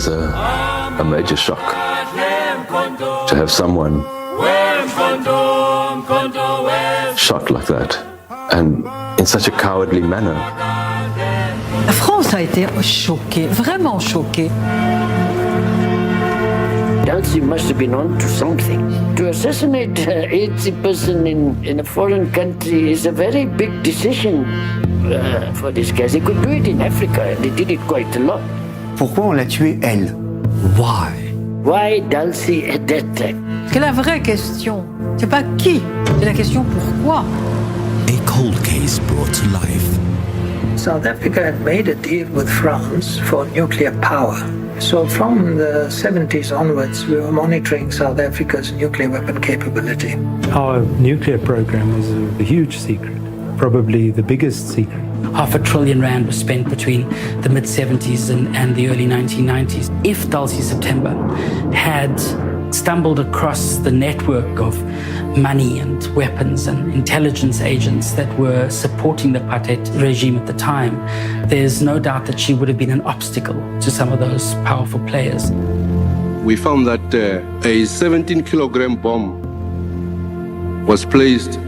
was a major shock to have someone shot like that, and in such a cowardly manner. La France a été choquée, vraiment choquée. Dulcie must have been on to something. To assassinate 80 person in a foreign country is a very big decision for these guys. They could do it in Africa, and they did it quite a lot. Pourquoi on l'a tuée, elle? Why? Why Dulcie at that time? Parce que la vraie question, c'est pas qui, c'est la question pourquoi. A cold case brought to life. South Africa had made a deal with France for nuclear power. So from the 70s onwards, we were monitoring South Africa's nuclear weapon capability. Our nuclear program was a huge secret, probably the biggest secret. R5 trillion was spent between the mid-70s and the early 1990s. If Dulcie September had stumbled across the network of money and weapons and intelligence agents that were supporting the apartheid regime at the time, there's no doubt that she would have been an obstacle to some of those powerful players. We found that a 17-kilogram bomb was placed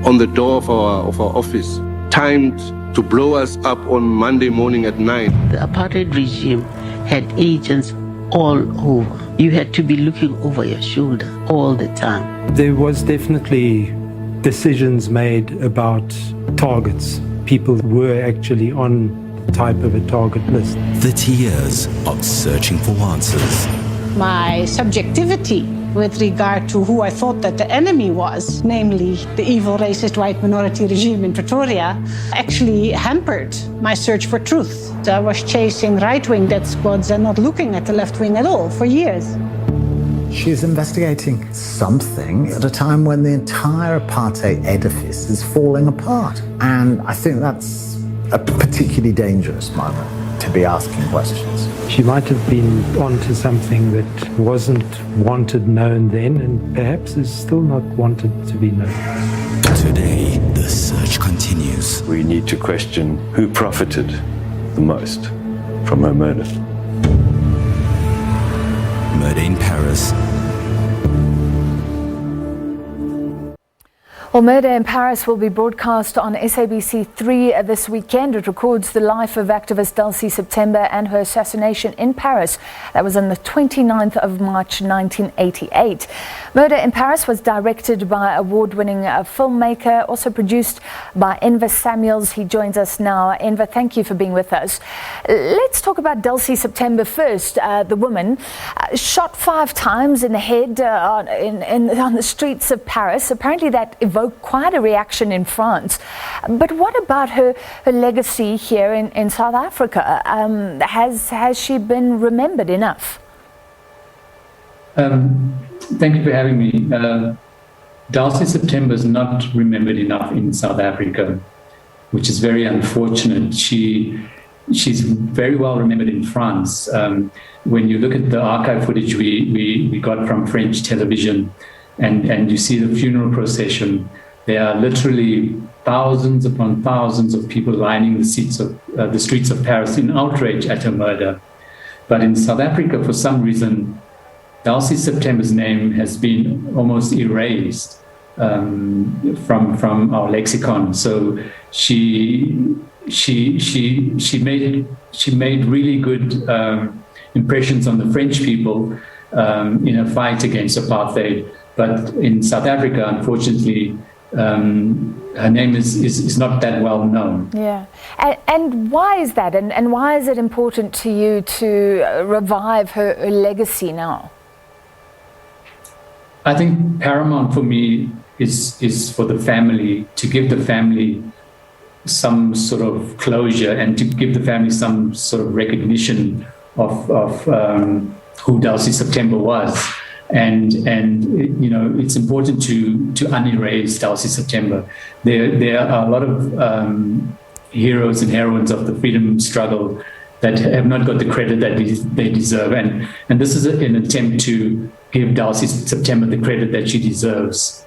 on the door of our office, timed to blow us up on Monday morning at 9. The apartheid regime had agents all over. You had to be looking over your shoulder all the time. There was definitely decisions made about targets. People were actually on the type of a target list. 30 years of searching for answers. My subjectivity with regard to who I thought that the enemy was, namely the evil racist white minority regime in Pretoria, actually hampered my search for truth. I was chasing right-wing death squads and not looking at the left wing at all for years. She's investigating something at a time when the entire apartheid edifice is falling apart. And I think that's a particularly dangerous moment to be asking questions. She might have been onto something that wasn't wanted known then, and perhaps is still not wanted to be known. Today, the search continues. We need to question who profited the most from her murder. Murder in Paris. Well, Murder in Paris will be broadcast on SABC3 this weekend. It records the life of activist Dulcie September and her assassination in Paris. That was on the 29th of March 1988. Murder in Paris was directed by award-winning filmmaker, also produced by Enver Samuels. He joins us now. Enver, thank you for being with us. Let's talk about Dulcie September first. The woman shot 5 times in the head on the streets of Paris. Apparently that evoked quite a reaction in France. But what about her legacy here in South Africa? Has she been remembered enough? Thank you for having me. Dulcie September is not remembered enough in South Africa, which is very unfortunate. She's very well remembered in France. When you look at the archive footage we got from French television, and you see the funeral procession, there are literally thousands upon thousands of people lining the streets of Paris in outrage at her murder. But in South Africa, for some reason, Dulcie September's name has been almost erased from our lexicon. So she made really good impressions on the French people in a fight against apartheid. But in South Africa, unfortunately, her name is not that well known. Yeah. And why is that? And why is it important to you to revive her legacy now? I think paramount for me is for the family, to give the family some sort of closure and to give the family some sort of recognition of who Dulcie September was. And you know, it's important to unerase Dulcie September. There are a lot of heroes and heroines of the freedom struggle that have not got the credit that they deserve, and this is an attempt to give Dulcie September the credit that she deserves.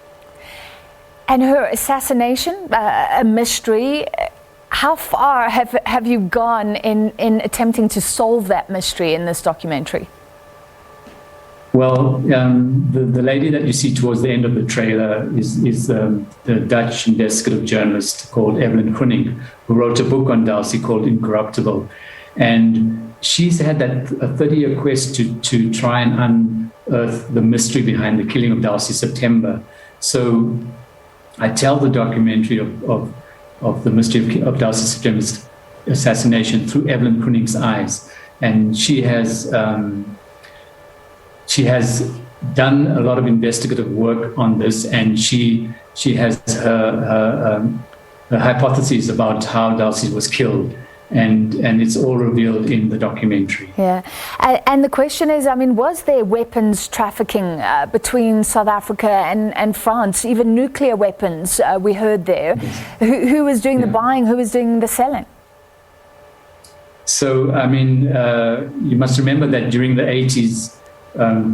And her assassination, a mystery. How far have you gone in attempting to solve that mystery in this documentary? Well, the lady that you see towards the end of the trailer is the Dutch investigative journalist called Evelyn Koenig, who wrote a book on Dulcie called Incorruptible. And she's had that a 30-year quest to try and unearth the mystery behind the killing of Dulcie September. So I tell the documentary of the mystery of Dulcie September's assassination through Evelyn Koenig's eyes. And she has done a lot of investigative work on this, and she has her hypotheses about how Dulcie was killed, and it's all revealed in the documentary. Yeah, and the question is, I mean, was there weapons trafficking between South Africa and France, even nuclear weapons? We heard there. Yes. Who was doing the buying? Who was doing the selling? So, I mean, you must remember that during the 80s,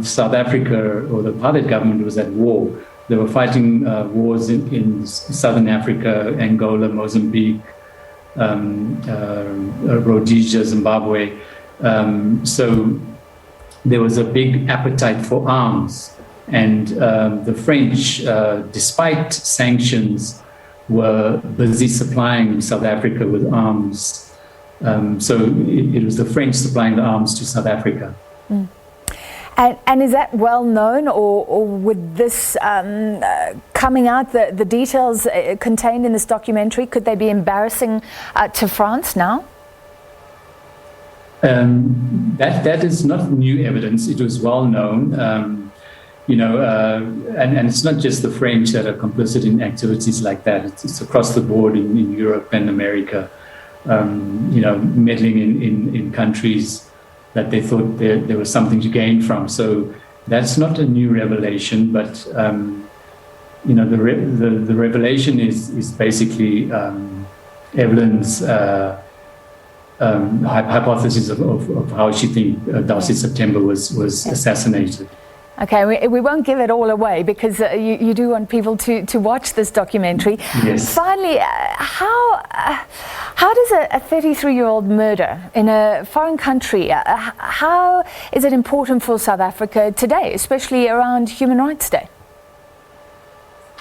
South Africa, or the apartheid government, was at war. They were fighting wars in Southern Africa, Angola, Mozambique, Rhodesia, Zimbabwe. So there was a big appetite for arms. And the French, despite sanctions, were busy supplying South Africa with arms. So it was the French supplying the arms to South Africa. Mm. And is that well known, or with this coming out, the details contained in this documentary, could they be embarrassing to France now? That is not new evidence. It was well known, and it's not just the French that are complicit in activities like that. It's across the board in Europe and America. Meddling in countries that they thought there was something to gain from. So that's not a new revelation, but the revelation is basically Evelyn's hypothesis of how she thinks Dulcie September was assassinated. Okay, we won't give it all away, because you do want people to watch this documentary. Yes. Finally, how does a 33-year-old murder in a foreign country, how is it important for South Africa today, especially around Human Rights Day?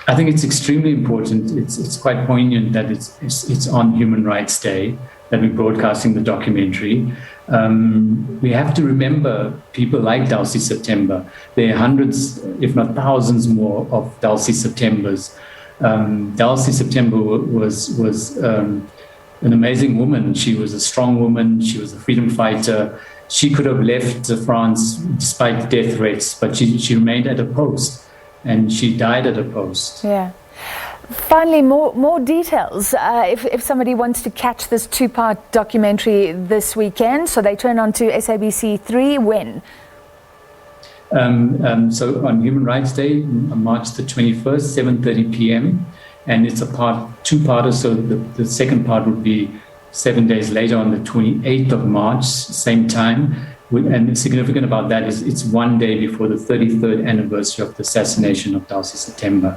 I think it's extremely important. It's quite poignant that it's on Human Rights Day that we're broadcasting the documentary. We have to remember people like Dulcie September. There are hundreds, if not thousands more, of Dulcie Septembers. Dulcie September was an amazing woman. She was a strong woman. She was a freedom fighter. She could have left France despite death threats, but she remained at a post, and she died at a post. Yeah. Finally, more details. If somebody wants to catch this two-part documentary this weekend, so they turn on to SABC3 when? So on Human Rights Day, on March the 21st, 7:30 p.m. And it's a two-parter, so the second part would be 7 days later on the 28th of March, same time. And significant about that is it's 1 day before the 33rd anniversary of the assassination of Dulcie September.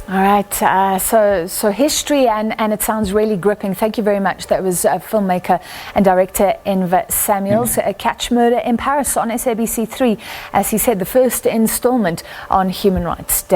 All right, so history, and it sounds really gripping. Thank you very much. That was filmmaker and director Enver Samuels. Catch Murder in Paris on SABC3, as he said, the first installment on Human Rights Day.